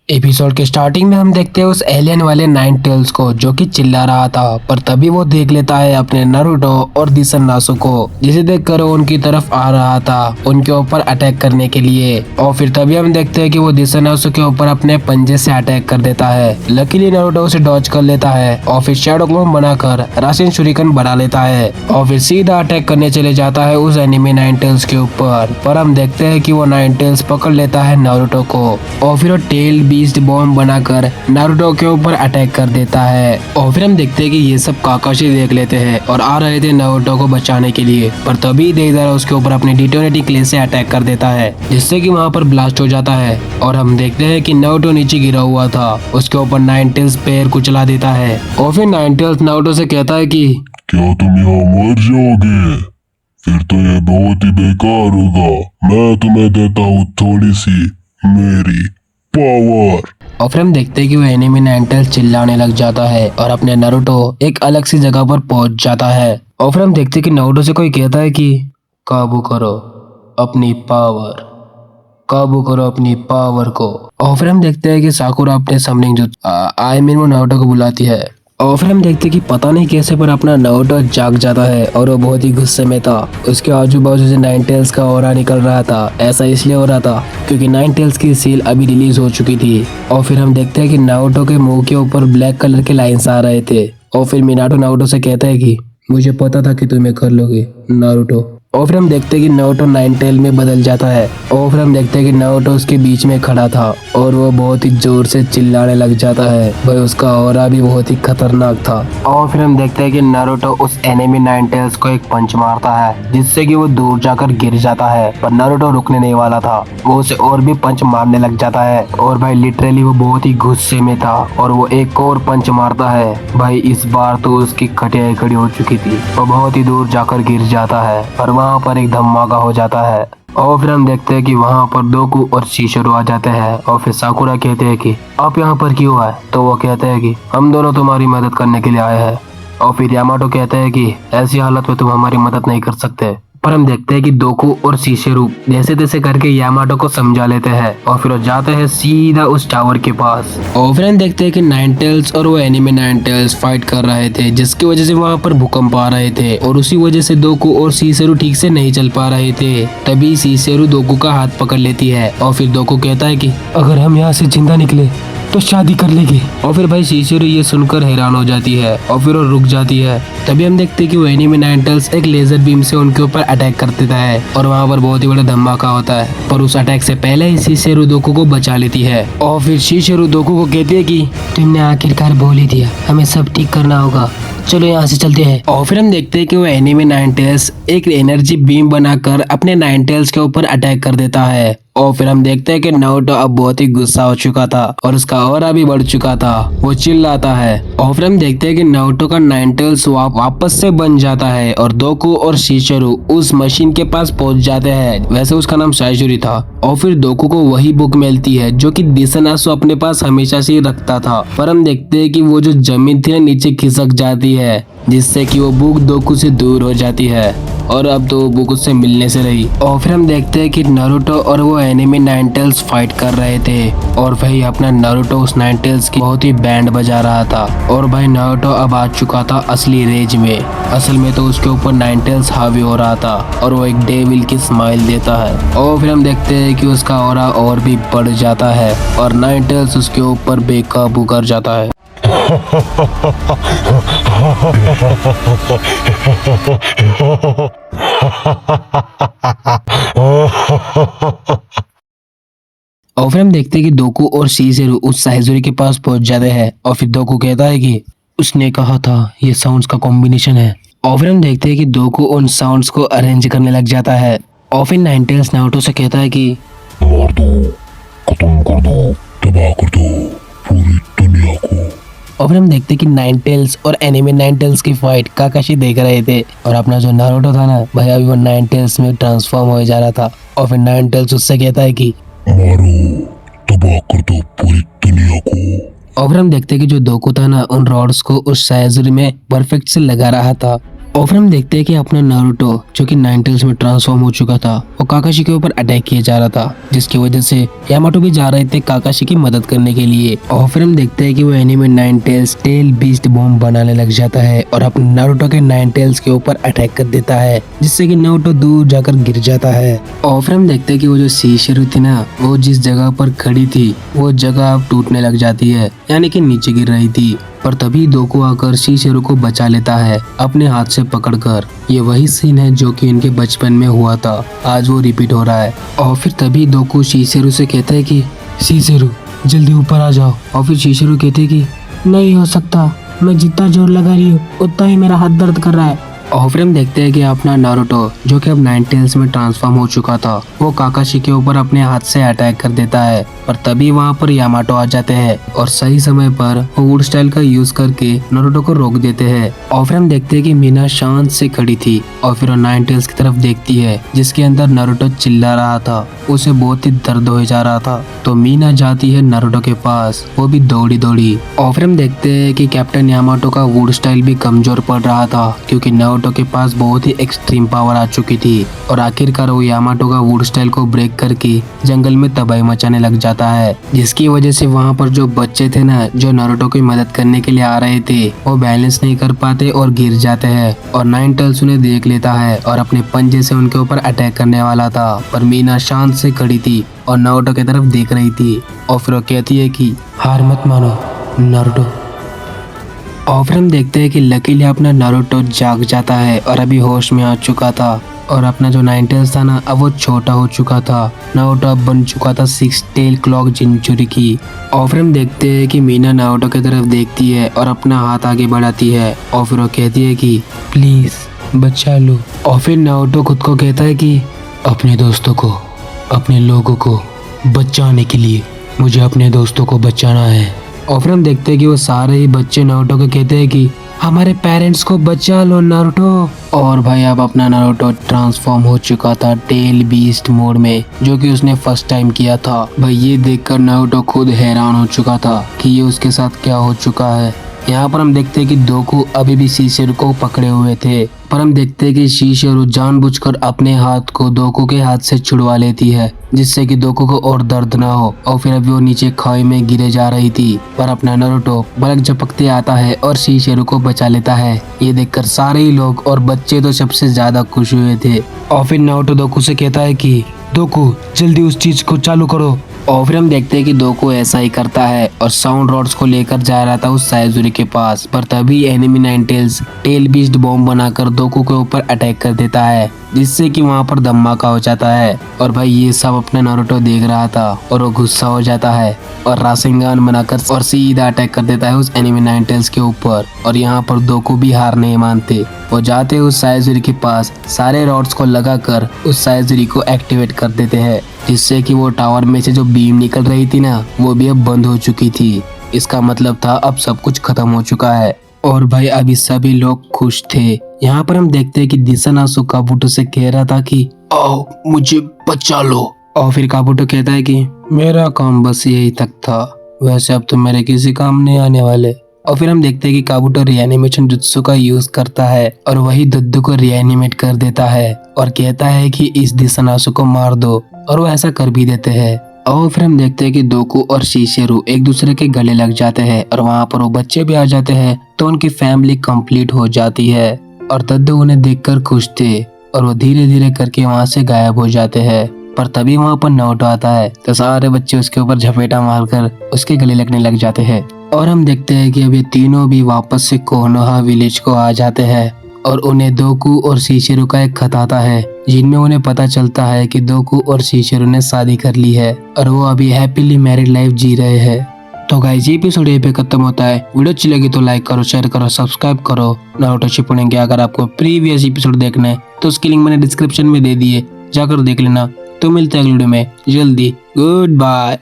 Episode के starting में हम देखते हैं उस एलियन वाले नाइन टेल्स को जो कि चिल्ला रहा था, पर तभी वो देख लेता है अपने नारुतो और दिसनासु को, जिसे देखकर वो उनकी तरफ आ रहा था उनके ऊपर अटैक करने के लिए। और फिर तभी हम देखते हैं कि वो दिसनासु के ऊपर अपने पंजे से अटैक कर देता है। लकीली नारुतो उसे डॉज कर लेता है और फिर शैडो को बनाकर राशिन शुरिकन बना लेता है और फिर सीधा अटैक करने चले जाता है उस एनिमी नाइन टेल्स के ऊपर। पर हम देखते हैं कि वो नाइन टेल्स पकड़ लेता है नारुतो को और फिर वो टेल बीस्ट बॉम्ब बनाकर नारुतो के ऊपर अटैक कर देता है। और फिर हम देखते हैं कि ये सब काकाशी देख लेते हैं और आ रहे थे नारुतो को बचाने के लिए, पर तभी देदारा उसके ऊपर अपने डिटोनेटिंग क्ले से अटैक कर देता है, जिससे कि वहाँ पर ब्लास्ट हो जाता है। और हम देखते हैं कि नारुतो नीचे गिरा हुआ था, उसके ऊपर नाइन टेल्स पैर कुचला देता है और फिर नाइन टेल्स नारुतो से कहता है कि क्या तुम यहाँ मर जाओगे? फिर तो ये बहुत ही बेकार होगा। मैं तुम्हें देता हूँ थोड़ी सी मेरी पावर। और फिर हम देखते हैं कि वो एनिमी नाइन टेल्स चिल्लाने लग जाता है और अपने नारुतो एक अलग सी जगह पर पहुंच जाता है। और फिर हम देखते हैं कि नारुतो से कोई कहता है कि काबू करो अपनी पावर, काबू करो अपनी पावर को। और फिर हम देखते हैं कि साकुरा अपने समनिंग जो आई मीन वो नारुतो को बुलाती है। और फिर हम देखते हैं कि पता नहीं कैसे पर अपना नारुतो जाग जाता है और वो बहुत ही गुस्से में था। उसके आजू बाजू से नाइन टेल्स का ऑरा निकल रहा था। ऐसा इसलिए हो रहा था क्योंकि नाइन टेल्स की सील अभी रिलीज हो चुकी थी। और फिर हम देखते हैं कि नारुतो के मुंह के ऊपर ब्लैक कलर के लाइंस आ रहे थे। और फिर मिनाटो नारुतो से कहता है कि मुझे पता था कि तुम्हें कर लोगे नारुतो। और फिर हम देखते हैं कि नारुतो नाइन टेल में बदल जाता है। और फिर हम देखते हैं कि नारुतो उसके बीच में खड़ा था और वो बहुत ही जोर से चिल्लाने लग जाता है। भाई उसका ऑरा भी बहुत ही खतरनाक था। और फिर हम देखते हैं कि नारुतो उस एनिमी नाइन टेल्स को एक पंच मारता है, जिससे कि वो दूर जाकर गिर जाता है। पर नारुतो रुकने नहीं वाला था, वो उसे और भी पंच मारने लग जाता है। और भाई लिटरली वो बहुत ही गुस्से में था और वो एक और पंच मारता है। भाई इस बार तो उसकी खटिया खड़ी हो चुकी थी, वो बहुत ही दूर जाकर गिर जाता है। पर वहाँ पर एक धमाका हो जाता है। और फिर हम देखते हैं कि वहाँ पर दोकू और शिशोरू आ जाते हैं। और फिर साकुरा कहते हैं कि आप यहाँ पर क्यों आए? तो वो कहते हैं कि हम दोनों तुम्हारी मदद करने के लिए आए हैं। और फिर यामाटो कहते हैं कि ऐसी हालत में तुम हमारी मदद नहीं कर सकते। पर हम देखते हैं कि दोकू और शिशोरू जैसे तैसे करके यामाटो को समझा लेते हैं और फिर वो जाते हैं सीधा उस टावर के पास। और फिर हम देखते हैं कि नाइन टेल्स और वो एनिमे नाइन टेल्स फाइट कर रहे थे, जिसकी वजह से वहाँ पर भूकंप आ रहे थे और उसी वजह से दोकू और शिशोरू ठीक से नहीं चल पा रहे थे। तभी शिशोरू दोकू का हाथ पकड़ लेती है और फिर दोकू कहता है कि अगर हम यहाँ से जिंदा निकले तो शादी कर लेगी। और फिर भाई शिशोरू ये सुनकर हैरान हो जाती है और फिर वो रुक जाती है। तभी हम देखते हैं कि वो एनिमी नाइन टेल्स एक लेजर बीम से उनके ऊपर अटैक कर देता है और वहाँ पर बहुत ही बड़ा धमाका होता है। पर उस अटैक से पहले ही शिशोरू दोकू को बचा लेती है। और फिर शिशोरू दोकू को कहती है कि तुमने आखिरकार बोल ही दिया, हमें सब ठीक करना होगा, चलो यहाँ से चलते हैं। और फिर हम देखते हैं कि वो एनिमी नाइन टेल्स एक एनर्जी बीम बनाकर अपने नाइन टेल्स के ऊपर अटैक कर देता है। और फिर हम देखते हैं कि नारुतो अब बहुत ही गुस्सा हो चुका था और उसका ऑरा भी बढ़ चुका था, वो चिल्लाता है। और फिर हम देखते हैं कि नारुतो का नाइन टेल्स वापस से बन जाता है और दोकू और शिशोरू उस मशीन के पास पहुंच जाते हैं। वैसे उसका नाम साइजुरी था। और फिर दोकू को वही बुक मिलती है जो कि दिसनासु अपने पास हमेशा से ही रखता था। पर हम देखते हैं कि वो जो जमीन थी नीचे खिसक जाती है, जिससे कि वो बुक दोकू से दूर हो जाती है और अब तो वो बुक उससे मिलने से रही। और फिर हम देखते हैं कि नारुतो और वो एनिमी नाइन टेल्स फाइट कर रहे थे और भाई अपना नारुतो उस नाइन टेल्स की बहुत ही बैंड बजा रहा था। और भाई नारुतो अब आ चुका था असली रेंज में। असल में तो उसके ऊपर नाइन टेल्स हावी हो रहा था और वो एक डेविल की स्माइल देता है। और फिर हम देखते हैं कि उसका ऑरा और भी बढ़ जाता है और नाइन टेल्स उसके ऊपर बेकाबू कर जाता है। और फिर हम देखते हैं कि दोकू और शिशोरू उस साइजुरी के पास पहुंच जाते हैं और फिर दोकू कहता है कि उसने कहा था ये साउंड्स का कॉम्बिनेशन है। और फिर हम देखते हैं कि दोकू उन साउंड्स को अरेंज करने लग जाता है। और फिर नाइन टेल्स नारुतो से कहता है कि मार दो, खत्म कर दो, तबाह कर दो पूरी दुनिया को। और फिर हम देखते हैं कि नाइन टेल्स और एनिमे नाइन टेल्स की फाइट काकाशी देख रहे थे और अपना जो नारुतो था ना भाई अभी वो नाइन टेल्स में ट्रांसफॉर्म हो जा रहा था। और फिर नाइन टेल्स उससे कहता है कि मारो, तबाह कर दो पूरी दुनिया को। और फिर हम देखते हैं कि जो दोकू था ना उन रॉड्स को उस साइजुरी में परफेक्ट से लगा रहा था और फिर हम देखते हैं कि अपना नारुतो जो कि नाइनटेल्स में ट्रांसफॉर्म हो चुका था, वो काकाशी के ऊपर अटैक किया जा रहा था, जिसकी वजह से यामाटो भी जा रहे थे काकाशी की मदद करने के लिए। और फिर हम देखते हैं कि वो anime Ninetales tell beast bomb बनाने लग जाता है और अपने नारुतो के नाइनटेल्स के ऊपर अटैक कर देता है, जिससे कि नारुतो दूर जाकर गिर जाता है। और फिर हम देखते हैं कि वो जो शीशेरू थी ना, वो जिस जगह पर खड़ी थी वो जगह अब टूटने लग जाती है, यानी कि नीचे गिर रही थी। पर तभी दोकू आकर शीशेरू को बचा लेता है अपने हाथ से पकड़कर। ये वही सीन है जो कि इनके बचपन में हुआ था, आज वो रिपीट हो रहा है। और फिर तभी दोकू शीशेरू से कहता है कि शीशेरू जल्दी ऊपर आ जाओ। और फिर शीशेरू कहते हैं कि नहीं हो सकता, मैं जितना जोर लगा रही हूँ उतना ही मेरा हाथ दर्द कर रहा है। और फिर हम देखते हैं कि अपना नारुतो जो कि अब नाइनटेल्स में ट्रांसफॉर्म हो चुका था, वो काकाशी के ऊपर अपने हाथ से अटैक कर देता है। पर तभी वहाँ पर यामाटो आ जाते हैं और सही समय पर वो वुड स्टाइल का यूज करके नारुतो को रोक देते हैं। और फिर हम देखते हैं कि मीना शांत से खड़ी थी और फिर वो नाइनटेल्स की तरफ देखती है, जिसके अंदर नारुतो चिल्ला रहा था, उसे बहुत ही दर्द हो जा रहा था। तो मीना जाती है नारुतो के पास, वो भी दौड़ी दौड़ी। और फिर हम देखते हैं कि कैप्टन यामाटो का वुड स्टाइल भी कमजोर पड़ रहा था, क्योंकि नारुतो के पास बहुत ही एक्सट्रीम पावर आ चुकी थी। और आखिरकार वो यामाटो का वुड स्टाइल को ब्रेक करके जंगल में तबाही मचाने लग जाता है, जिसकी वजह से वहाँ पर जो बच्चे थे ना, जो नारुतो की मदद करने के लिए आ रहे थे, वो बैलेंस नहीं कर पाते और गिर जाते हैं। और नाइनटेल्स उन्हें देख लेता है और अपने पंजे से उनके ऊपर अटैक करने वाला था, पर मीना शांत से खड़ी थी और नारुतो की तरफ देख रही थी। और फिर वो कहती है कि हार मत मानो नारुतो। और फिर हम देखते हैं कि लकीली अपना नारुतो जाग जाता है और अभी होश में आ चुका था। और अपना जो नाइनटेल्स था ना, अब वो छोटा हो चुका था। नारुतो अब बन चुका था 6 टेल क्लॉक जिनचुरी। और फिर हम देखते हैं कि मीना नारुतो की तरफ देखती है और अपना हाथ आगे बढ़ाती है और फिर वो कहती है कि प्लीज बचा लो। और फिर नारुतो खुद को कहता है कि अपने दोस्तों को, अपने लोगों को बचाने के लिए मुझे अपने दोस्तों को बचाना है। और फिर हम देखते हैं कि वो सारे ही बच्चे नारुतो को कहते हैं कि हमारे पेरेंट्स को बचा लो नारुतो। और भाई अब अपना नारुतो ट्रांसफॉर्म हो चुका था टेल बीस्ट मोड में, जो कि उसने फर्स्ट टाइम किया था। भाई ये देखकर नारुतो खुद हैरान हो चुका था कि ये उसके साथ क्या हो चुका है। यहाँ पर हम देखते हैं कि दोकू अभी भी शीशेरू को पकड़े हुए थे, पर हम देखते हैं कि शीशेरू जानबूझकर अपने हाथ को दोकू के हाथ से छुड़वा लेती है, जिससे कि दोकू को और दर्द ना हो। और फिर अभी वो नीचे खाई में गिरे जा रही थी, पर अपना नारुतो बलक झपकते आता है और शीशेरू को बचा लेता है। ये देखकर सारे ही लोग और बच्चे तो सबसे ज्यादा खुश हुए थे। और फिर नारुतो दोकू से कहता है कि दोकू जल्दी उस चीज को चालू करो। और फिर हम देखते हैं कि दोकू ऐसा ही करता है और साउंड रॉड्स को लेकर जा रहा था उस साइजुरी के पास, पर तभी enemy Ninetales tell beast bomb बनाकर दोकू के ऊपर अटैक कर देता है, जिससे कि वहाँ पर धमाका हो जाता है। और भाई ये सब अपना नारुतो देख रहा था और वो गुस्सा हो जाता है और रासेंगान बनाकर और सीधा अटैक कर देता है उस एनिमी नाइनटेल्स के ऊपर। और यहाँ पर दोकू भी हार नहीं मानते, वो जाते उस साइजुरी के पास, सारे रॉड्स को लगाकर उस साइजुरी को एक्टिवेट कर देते हैं, जिससे कि वो टावर में से जो बीम निकल रही थी ना, वो भी अब बंद हो चुकी थी। इसका मतलब था अब सब कुछ खत्म हो चुका है। और भाई अभी सभी लोग खुश थे। यहाँ पर हम देखते हैं कि दिसनासु काबुटो से कह रहा था कि आओ मुझे बचा लो। और फिर काबुटो कहता है कि मेरा काम बस यही तक था, वैसे अब तो मेरे किसी काम नहीं आने वाले। और फिर हम देखते हैं कि काबुटो रिएनिमेशन जुत्सु का यूज करता है और वही दुद्दू को रिएनिमेट कर देता है और कहता है कि इस दिसनासु को मार दो, और वो ऐसा कर भी देते हैं। और फिर हम देखते हैं कि दोकू और शीशेरू एक दूसरे के गले लग जाते हैं और वहाँ पर वो बच्चे भी आ जाते हैं, तो उनकी फैमिली कंप्लीट हो जाती है। और दद्दू उन्हें देखकर खुश थे और वो धीरे धीरे करके वहाँ से गायब हो जाते हैं। पर तभी वहाँ पर नारुतो आता है, तो सारे बच्चे उसके ऊपर झपेटा मारकर उसके गले लगने लग जाते हैं। और हम देखते हैं कि अब ये तीनों भी वापस से कोनोहा विलेज को आ जाते हैं और उन्हें दोकू और शीशेरू का एक खत आता है, जिनमें उन्हें पता चलता है कि दोकू और शीशेरू ने शादी कर ली है और वो अभी हैप्पीली मैरिड लाइफ जी रहे हैं। तो गाइस ये एपिसोड यहीं पे खत्म होता है। वीडियो अच्छी लगी तो लाइक करो, शेयर करो, सब्सक्राइब करो नारुतो शिपुडेन के। अगर आपको प्रीवियस एपिसोड देखना है तो उसकी लिंक मैंने डिस्क्रिप्शन में दे दी है, जाकर देख लेना। तो मिलते हैं अगले वीडियो में जल्दी। Good bye.